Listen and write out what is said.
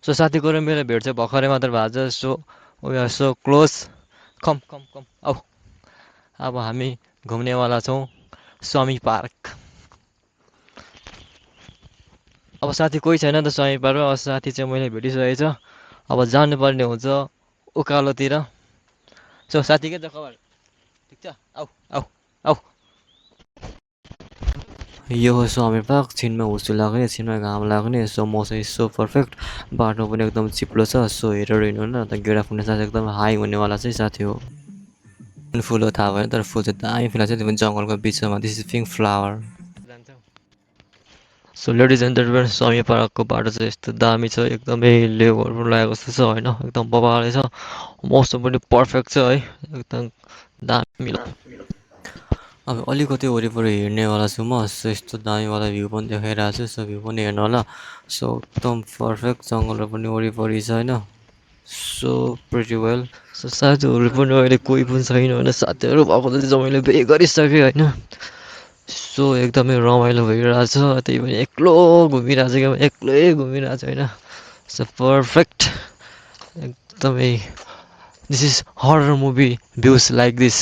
So साथीको र मेरो भेट चाहिँ भर्खरै मात्र भएको छ। So we are so close. Come come come औ। अब हामी घुम्नेवाला छौँ स्वामी पार्क। अब साथी कोही छैन त स्वामी पार्कमा। अब साथी चाहिँ मैले भेटिसकेको छ। अब जानुपर्ने हुन्छ उकालोतिर। सो साथी के छ खबर? ठिक छ? आऊ आऊ आऊ। यो हो स्वामी पार्क। छिनमा हुस्सो लाग्ने, छिनमा घाम लाग्ने। सो मौसम इज सो पर्फेक्ट। बाटो पनि एकदम चिप्लो छ। सो हेरेर हिँड्नु न त गेडा फुट्ने साथ एकदम हाई हुनेवाला चाहिँ साथी हो। फुल हो थाहा भएन, तर फुल चाहिँ दामी फुल छ। त्यो पनि जङ्गलको बिचमा। This is pink flower. So ladies and gentlemen, Swami पार्कको बाटो चाहिँ यस्तो दामी छ। एकदमै लेउहरू लागेको जस्तो छ होइन, एकदम बबाले छ। मौसम पनि पर्फेक्ट छ है, एकदम दामी। अब अलिकति वरिपरि हिँड्नेवाला छु म। सो यस्तो दामीवाला भ्यू पनि देखाइरहेको छु। सो भ्यू पनि हेर्नु होला। सो एकदम पर्फेक्ट जङ्गलहरू पनि वरिपरि छ होइन। So pretty well. सो साथीहरू पनि अहिले कोही पनि छैन होइन। साथीहरू भएको चाहिँ मैले पे गरिसकेँ होइन। सो एकदमै रमाइलो भइरहेछ। त्यही पनि एक्लो घुमिरहेको छ क्या, एक्लै घुमिरहेको छ होइन। सो पर्फेक्ट एकदमै। This is horror movie views like this.